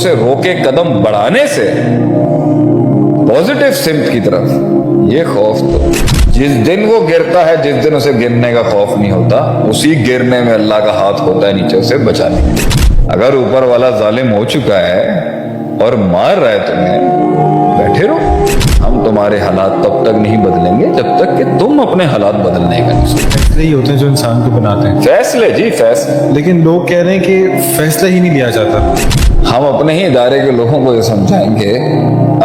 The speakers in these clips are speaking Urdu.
اسے روکے قدم بڑھانے سے پازیٹیو سمت کی طرف، یہ خوف تو جس دن وہ گرتا ہے، جس دن اسے گرنے کا خوف نہیں ہوتا، اسی گرنے میں اللہ کا ہاتھ ہوتا ہے نیچے اسے بچانے کے لیے۔ اگر اوپر والا ظالم ہو چکا ہے اور مار رہا ہے تمہیں، بیٹھے رہو، ہم تمہارے حالات تب تک نہیں بدلیں گے جب تک کہ تم اپنے حالات بدلنے کا نہیں سوچو۔ فیصلے ہی ہوتے ہیں جو انسان کو بناتے ہیں، فیصلے، جی فیصلے، لیکن لوگ کہہ رہے ہیں کہ فیصلہ ہی نہیں لیا جاتا۔ ہم اپنے ہی ادارے کے لوگوں کو یہ سمجھائیں گے،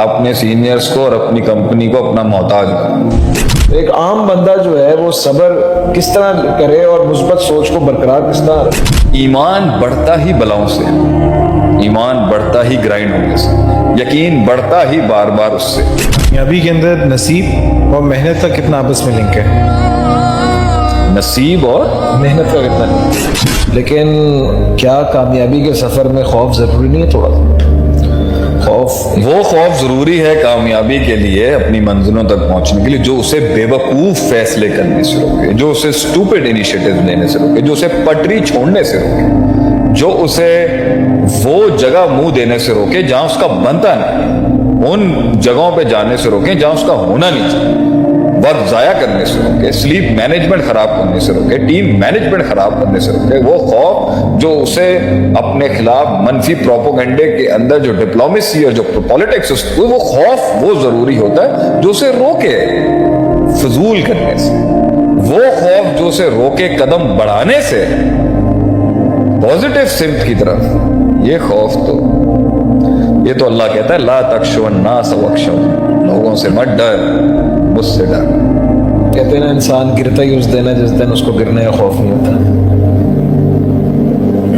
اپنے سینئرز کو اور اپنی کمپنی کو اپنا محتاج بنائیں۔ ایک عام بندہ جو ہے وہ صبر کس طرح کرے اور مثبت سوچ کو برقرار کس طرح رکھے؟ ایمان بڑھتا ہی بلاؤں سے، ایمان بڑھتا ہی گرائنڈ ہونے سے، یقین بڑھتا ہی بار بار اس سے۔ کامیابی کے اندر نصیب اور محنت کا کتنا آپس میں لنک ہے؟ نصیب اور محنت کا کتنا نہیں، لیکن کیا کامیابی کے سفر میں خوف ضروری نہیں ہے؟ تھوڑا وہ خوف ضروری ہے کامیابی کے لیے، اپنی منزلوں تک پہنچنے کے لیے، جو اسے بے وقوف فیصلے کرنے سے روکے، جو اسے اسٹوپڈ انیشیٹیو لینے سے روکے، جو اسے پٹری چھوڑنے سے روکے، جو اسے وہ جگہ منہ دینے سے روکے جہاں اس کا بنتا نہیں، ان جگہوں پہ جانے سے روکے جہاں اس کا ہونا نہیں چاہیے، وقت ضائع کرنے سے روکے، سلیپ مینجمنٹ خراب کرنے سے روکے، ٹیم مینجمنٹ خراب کرنے سے روکے۔ وہ خوف جو اسے اپنے خلاف منفی پروپیگنڈے کے اندر جو ڈپلومیسی اور جو پالیٹکس، وہ خوف وہ ضروری ہوتا ہے جو اسے روکے فضول کرنے سے، وہ خوف جو اسے روکے قدم بڑھانے سے پازیٹیو سمت کی طرف، یہ خوف تو اللہ کہتا ہے لا تخشوا الناس واخشونی، لوگوں سے مت ڈر، مجھ سے ڈر۔ کہتے ہیں نا انسان گرتا ہی اس دن ہے جس دن اس کو گرنے کا خوف نہیں ہوتا۔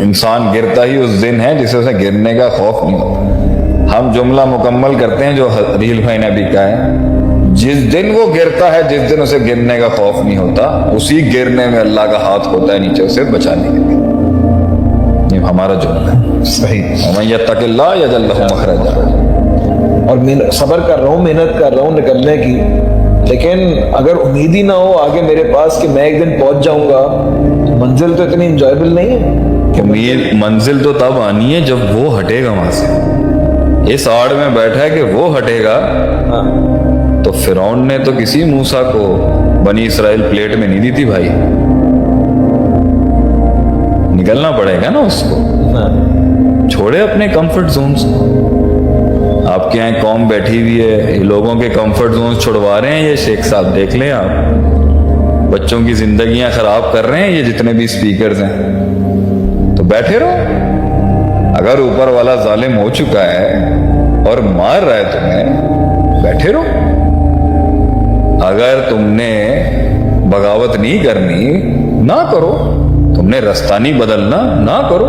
انسان گرتا ہی اس دن ہے جسے اسے گرنے کا خوف نہیں ہوتا۔ ہم جملہ مکمل کرتے ہیں جو عدیل بھائی نے ابھی کہا ہے، جس دن وہ گرتا ہے، جس دن اسے گرنے کا خوف نہیں ہوتا، اسی گرنے میں اللہ کا ہاتھ ہوتا ہے نیچے اسے بچانے کے لیے۔ یہ ہمارا جملہ ہے، صحیح۔ وَمَن يَتَّقِ اللَّهَ يَجْعَل لَّهُ مَخْرَجًا۔ اور میں صبر کر رہا ہوں، محنت کر رہا ہوں نکلنے کی، لیکن اگر امید ہی نہ ہو آگے میرے پاس کہ میں ایک دن پہنچ جاؤں گا، منزل تو اتنی انجوائبل نہیں ہے کہ منزل تو تب آنی ہے جب وہ ہٹے گا وہاں سے۔ اس آڑ میں بیٹھا ہے کہ وہ ہٹے گا۔ تو فرعون نے تو کسی موسیٰ کو بنی اسرائیل پلیٹ میں نہیں دی تھی بھائی، نکلنا پڑے گا نا اس کو، چھوڑے اپنے کمفرٹ زونز کو۔ آپ کے یہاں قوم بیٹھی ہوئی ہے، یہ لوگوں کے کمفرٹ زونز چھڑوا رہے ہیں یہ شیخ صاحب، دیکھ لیں آپ، بچوں کی زندگیاں خراب کر رہے ہیں یہ جتنے بھی سپیکرز ہیں۔ تو بیٹھے رہو، اگر اوپر والا ظالم ہو چکا ہے اور مار رہا ہے تمہیں، بیٹھے رہو۔ اگر تم نے بغاوت نہیں کرنی، نہ کرو، تم نے رستہ نہیں بدلنا، نہ کرو۔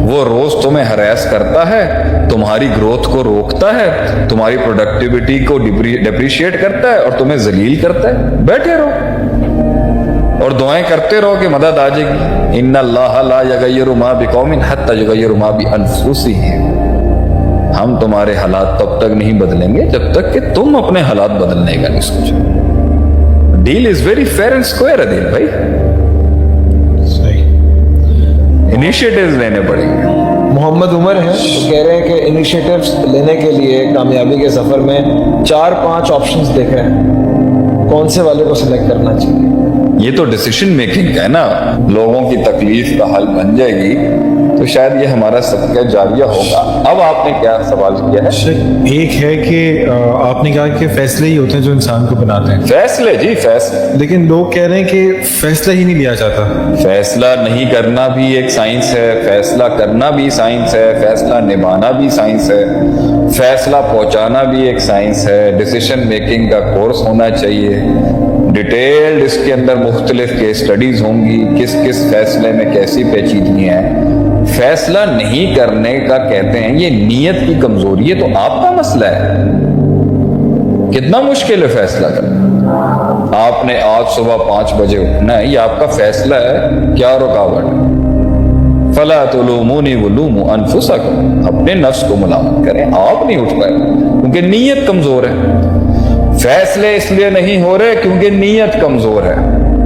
وہ روز تمہیں ہراس کرتا ہے، تمہاری گروتھ کو روکتا ہے، تمہاری پروڈکٹیوٹی کو ڈپریشیٹ کرتا ہے اور تمہیں ذلیل کرتا ہے، بیٹھے رہو اور دعائیں کرتے رہو کہ مدد آ جائے گی۔ ان اللہ لا یغیر ما بقوم حتی یغیر ما بانفسہم۔ ہم تمہارے حالات تب تک نہیں بدلیں گے جب تک کہ تم اپنے حالات بدلنے کا نہیں سوچو۔ Deal is very fair and square Adeel بھائی، انیشیٹیوز لینے پڑیں گے۔ محمد عمر ہیں تو کہہ رہے ہیں کہ انیشیٹیوز لینے کے لیے کامیابی کے سفر میں 4-5 آپشنز دیکھ رہے ہیں، کون سے والے کو سلیکٹ کرنا چاہیے؟ یہ تو ڈیسیشن میکنگ کا ہے نا، لوگوں کی تکلیف کا حل بن جائے گی تو شاید یہ ہمارا صدقہ جاریہ ہوگا۔ اب آپ نے کیا سوال کیا ہے؟ ایک ہے کہ آپ نے کہا کہ فیصلے ہی ہوتے ہیں جو انسان کو بناتے ہیں، فیصلے، جی فیصلے، لیکن لوگ کہہ رہے ہیں کہ فیصلہ ہی نہیں لیا جاتا۔ فیصلہ نہیں کرنا بھی ایک سائنس ہے، فیصلہ کرنا بھی سائنس ہے، فیصلہ نبھانا بھی سائنس ہے، فیصلہ پہنچانا بھی ایک سائنس ہے۔ ڈیسیشن میکنگ کا کورس ہونا چاہیے، ڈیٹیلڈ اس کے اندر مختلف کیس اسٹڈیز ہوں گی، کس کس فیصلے میں کیسی پیچیدگیاں ہیں۔ فیصلہ نہیں کرنے کا کہتے ہیں یہ نیت کی کمزوری ہے، تو آپ کا مسئلہ ہے، کتنا مشکل ہے فیصلہ کرنا۔ آپ نے آج صبح 5 بجے اٹھنا ہے، یہ آپ کا فیصلہ ہے، کیا رکاوٹ ہے؟ فلا تلومونی ولوموا انفسکم، اپنے نفس کو ملامت کریں، آپ نہیں اٹھ پائے کیونکہ نیت کمزور ہے۔ فیصلے اس لیے نہیں ہو رہے کیونکہ نیت کمزور ہے،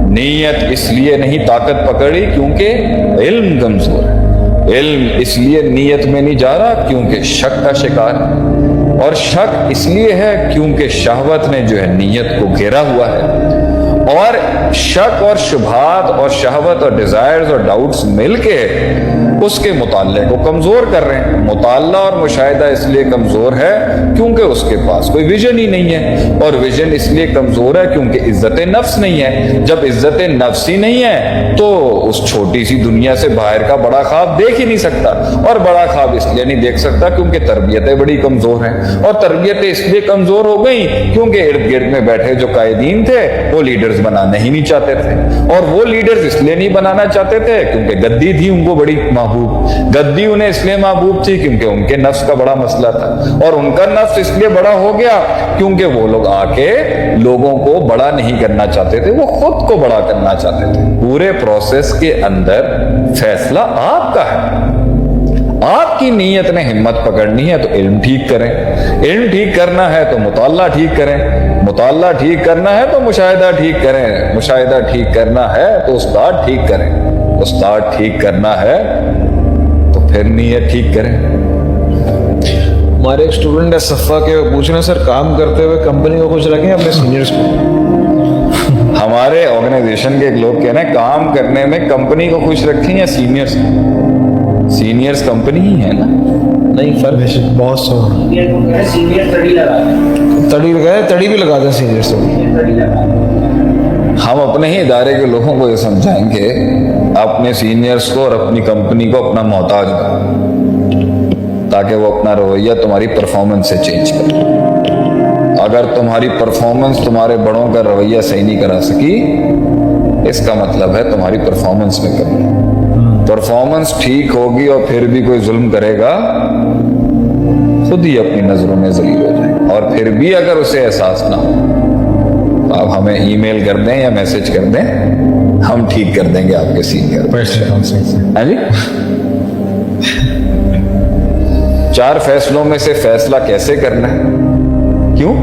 نیت اس لیے نہیں طاقت پکڑی کیونکہ علم کمزور ہے۔ علم اس لیے نیت میں نہیں جا رہا کیونکہ شک کا شکار ہے، اور شک اس لیے ہے کیونکہ شہوت نے جو ہے نیت کو گھیرا ہوا ہے، اور شک اور شبہات اور شہوت اور ڈیزائرز اور ڈاؤٹس مل کے اس کے مطالعے کو کمزور کر رہے ہیں۔ مطالعہ اور مشاہدہ اس لیے کمزور ہے کیونکہ اس کے پاس کوئی ویژن ہی نہیں ہے، اور ویژن اس لیے کمزور ہے کیونکہ عزت نفس نہیں ہے۔ جب عزت نفس ہی نہیں ہے تو اس چھوٹی سی دنیا سے باہر کا بڑا خواب دیکھ ہی نہیں سکتا، اور بڑا خواب اس لیے نہیں دیکھ سکتا کیونکہ تربیتیں بڑی کمزور ہیں، اور تربیتیں اس لیے کمزور ہو گئیں کیونکہ ارد گرد میں بیٹھے جو قائدین تھے وہ لیڈرز بنانا ہی نہیں چاہتے تھے، اور وہ لیڈرز اس لیے نہیں بنانا چاہتے تھے کیونکہ گدی تھی ان کو بڑی محبوب، گدی انہیں اس لیے محبوب تھی کیونکہ ان کے نفس کا بڑا مسئلہ تھا، اور ان کا نفس اس لیے بڑا ہو گیا کیونکہ وہ لوگ آ کے لوگوں کو بڑا نہیں کرنا چاہتے تھے، وہ خود کو بڑا کرنا چاہتے تھے۔ پورے پروسیس کے اندر فیصلہ آپ کا ہے، آپ کی نیت نے ہمت پکڑنی ہے تو علم ٹھیک کریں، علم ٹھیک کرنا ہے تو مطالعہ ٹھیک کریں، مطالعہ ٹھیک کرنا ہے تو مشاہدہ ٹھیک کریں، مشاہدہ ٹھیک کرنا ہے تو استاد ٹھیک کریں، استاد ٹھیک کرنا ہے تو پھر نیت ٹھیک کریں۔ ہمارے ایک اسٹوڈنٹ ہے صفا کے، پوچھ رہے ہیں سر کام کرتے ہوئے کمپنی کو خوش رکھیں اپنے سینئرز کو؟ ہمارے آرگنائزیشن کے ایک لوگ کہہ رہے ہیں کام کرنے میں کمپنی کو خوش رکھیں یا سینئرز؟ سینئرز کمپنی ہی ہے نا، نہیں فرق بہت سو سینئر تڑی لگا تڑی لگائے، تڑی بھی لگا دیں سینئر سے۔ ہم اپنے ہی ادارے کے لوگوں کو یہ سمجھائیں گے اپنے سینئرز کو اور اپنی کمپنی کو اپنا محتاج بنائیں تاکہ وہ اپنا رویہ تمہاری پرفارمنس سے چینج کرے۔ اگر تمہاری پرفارمنس تمہارے بڑوں کا رویہ صحیح نہیں کرا سکی اس کا مطلب ہے تمہاری پرفارمنس میں کمی ہے۔ پرفارمنس ٹھیک ہوگی اور پھر بھی کوئی ظلم کرے گا خود ہی اپنی نظروں میں ذلیل ہو جائے، اور پھر بھی اگر اسے احساس نہ ہو تو آپ ہمیں ای میل کر دیں یا میسج کر دیں، ہم ٹھیک کر دیں گے آپ کے سینئر۔ ہاں جی، 4 فیصلوں میں سے فیصلہ کیسے کرنا ہے، کیوں،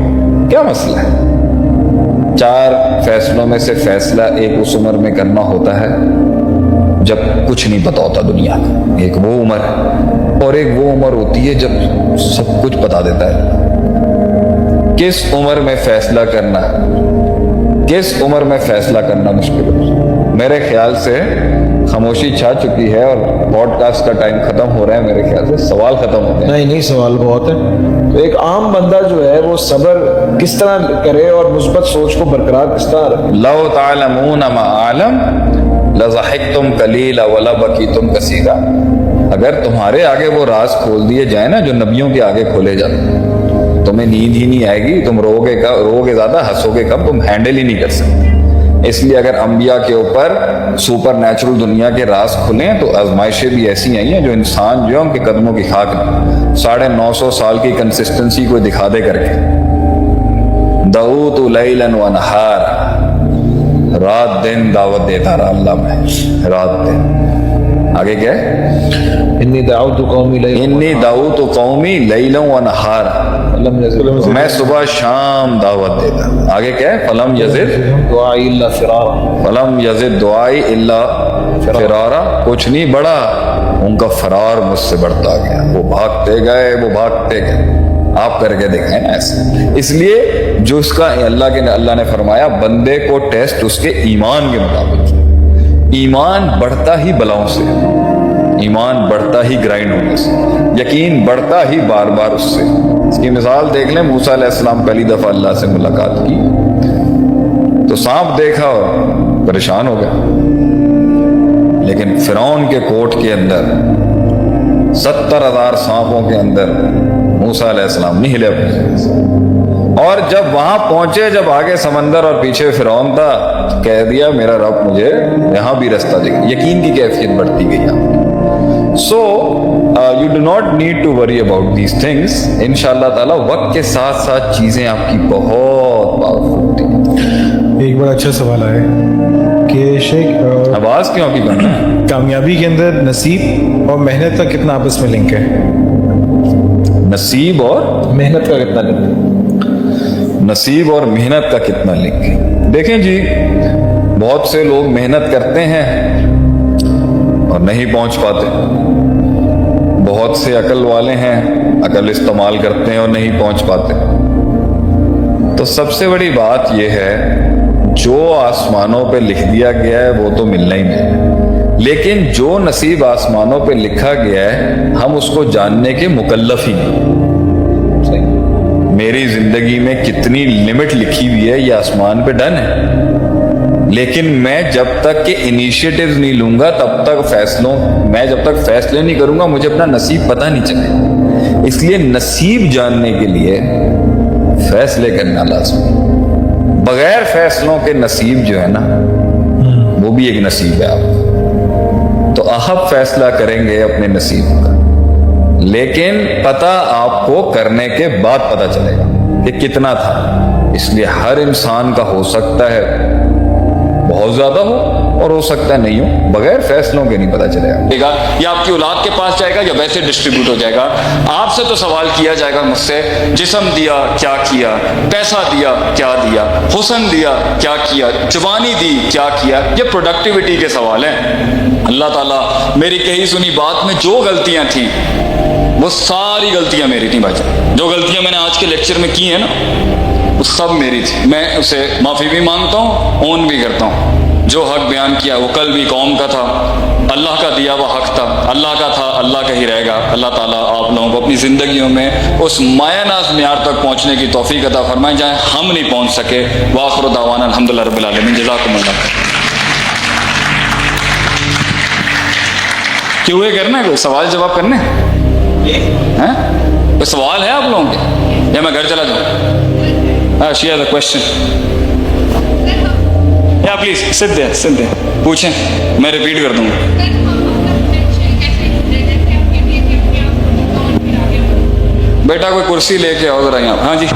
کیا مسئلہ ہے؟ 4 فیصلوں میں سے فیصلہ ایک اس عمر میں کرنا ہوتا ہے جب کچھ نہیں پتا ہوتا دنیا کا، ایک وہ عمر ہے، اور ایک وہ عمر ہوتی ہے جب سب کچھ بتا دیتا ہے۔ کس عمر میں فیصلہ کرنا، کس عمر میں فیصلہ کرنا مشکل ہے؟ میرے خیال سے خاموشی چھا چکی ہے اور پوڈ کاسٹ کا ٹائم ختم ہو رہا ہے، میرے خیال سے سوال ختم ہو گئے۔ نہیں سوال بہت ہے۔ تو ایک عام بندہ جو ہے وہ صبر کس طرح کرے اور مثبت سوچ کو برقرار کس طرح رکھے؟ لو تعلمون ما اعلم لضحکتم قلیلا ولبکیتم کثیرا۔ اگر تمہارے آگے وہ راز کھول دیے جائیں نا جو نبیوں کے آگے کھولے جاتے ہیں، تمہیں نیند ہی نہیں آئے گی، تم رو گے زیادہ، ہنسو گے کم، تم ہینڈل ہی نہیں کر سکتے۔ اس لیے اگر انبیاء کے اوپر سپر نیچرل دنیا کے راز کھلیں تو آزمائشیں بھی ایسی آئی ہیں جو انسان جو ہے ان کے قدموں کی خاک میں 950 سال کی کنسسٹنسی کو دکھا دے کر کے، دعوت لیلا و نہارا، رات دن دعوت دیتا رہا اللہ میں، رات دن۔ آگے کیا ہے؟ انی دعوت قومی انی دعوت قومی لیلا و نہارا، میں صبح شام دعوت دیتا۔ آگے کیا ہے؟ فلم یزد دعائی اللہ فرارا، فلم یزد دعائی اللہ فرارا، کچھ نہیں بڑھا، ان کا فرار مجھ سے بڑھتا گیا، وہ بھاگتے گئے۔ آپ کر کے دیکھیں نا ایسے۔ اس لیے جو اس کا اللہ نے فرمایا بندے کو ٹیسٹ اس کے ایمان کے مطابق، ایمان بڑھتا ہی بلاؤں سے، ایمان بڑھتا ہی گرائنڈ ہونے سے، یقین بڑھتا ہی بار بار اس سے۔ اس کی مثال دیکھ لیں، موسیٰ علیہ السلام پہلی دفعہ اللہ سے ملاقات کی تو سانپ دیکھا اور پریشان ہو گیا، لیکن فرعون کے کوٹ کے اندر 70,000 سانپوں کے اندر موسیٰ علیہ السلام نہیں ہلے اپنے جگہ سے، اور جب وہاں پہنچے، جب آگے سمندر اور پیچھے فرعون تھا، تو کہہ دیا میرا رب مجھے یہاں بھی رستہ دے گا۔ یقین کی کیفیت بڑھتی گئی یہاں۔ So you do not need to worry about these things. انشاءاللہ تعالیٰ وقت کے ساتھ ساتھ چیزیں آپ کی بہت پاورفل ہوتی ہیں۔ ایک بڑا اچھا سوال ہے کہ شیخ آواز کیوں کی کرنا ہے؟ کامیابی کے اندر نصیب اور محنت کا کتنا آپس میں لنک ہے؟ نصیب اور محنت کا کتنا لنک؟ نصیب اور محنت کا کتنا لنک ہے؟ دیکھیں جی، بہت سے لوگ محنت کرتے ہیں اور نہیں پہنچ پاتے، بہت سے عقل والے ہیں، عقل استعمال کرتے ہیں اور نہیں پہنچ پاتے. تو سب سے بڑی بات یہ ہے جو آسمانوں پہ لکھ دیا گیا ہے وہ تو ملنا ہی ملنا، لیکن جو نصیب آسمانوں پہ لکھا گیا ہے ہم اس کو جاننے کے مکلف ہی نہیں. میری زندگی میں کتنی لمٹ لکھی ہوئی ہے یہ آسمان پہ ڈن ہے، لیکن میں جب تک کہ انیشیٹیوز نہیں لوں گا تب تک میں جب تک فیصلے نہیں کروں گا مجھے اپنا نصیب پتہ نہیں چلے گا. اس لیے نصیب جاننے کے لیے فیصلے کرنا لازمی. بغیر فیصلوں کے نصیب جو ہے نا وہ بھی ایک نصیب ہے آپ کا. تو آپ فیصلہ کریں گے اپنے نصیب کا، لیکن پتہ آپ کو کرنے کے بعد پتہ چلے گا کہ کتنا تھا. اس لیے ہر انسان کا ہو سکتا ہے بہت زیادہ ہو اور ہو سکتا ہے نہیں ہو، بغیر فیصلوں کے نہیں پتہ چلے گا. یا آپ کی اولاد کے پاس جائے گا یا ویسے ڈسٹریبیوٹ ہو جائے گا. آپ سے تو سوال کیا جائے گا مجھ سے، جسم دیا کیا کیا، پیسہ دیا کیا دیا، حسن دیا کیا کیا، جوانی دی کیا کیا. یہ پروڈکٹیوٹی کے سوال ہیں. اللہ تعالیٰ میری کہی سنی بات میں جو غلطیاں تھیں وہ ساری غلطیاں میری تھیں بھائی جان. جو غلطیاں میں نے آج کے لیکچر میں کی ہیں نا وہ سب میری تھی. میں اسے معافی بھی مانگتا ہوں، اون بھی کرتا ہوں. جو حق بیان کیا وہ کل بھی قوم کا تھا، اللہ کا دیا ہوا حق تھا، اللہ کا تھا، اللہ کا ہی رہے گا. اللہ تعالیٰ آپ لوگوں کو اپنی زندگیوں میں اس مایہ ناز معیار تک پہنچنے کی توفیق عطا فرمائیں جہاں ہم نہیں پہنچ سکے. وآخر دعوانا الحمدللہ رب العالمین. جزاکم اللہ. کیوں یہ کرنا ہے؟ کوئی سوال جواب کرنے ہیں؟ کوئی سوال ہے آپ لوگوں کے یا میں گھر چلا جاؤں؟ Share the question. یا پلیز سٹ دے پوچھیں، میں ریپیٹ کر دوں گا. بیٹا کوئی کرسی لے کے آؤ ذرا یہاں. ہاں جی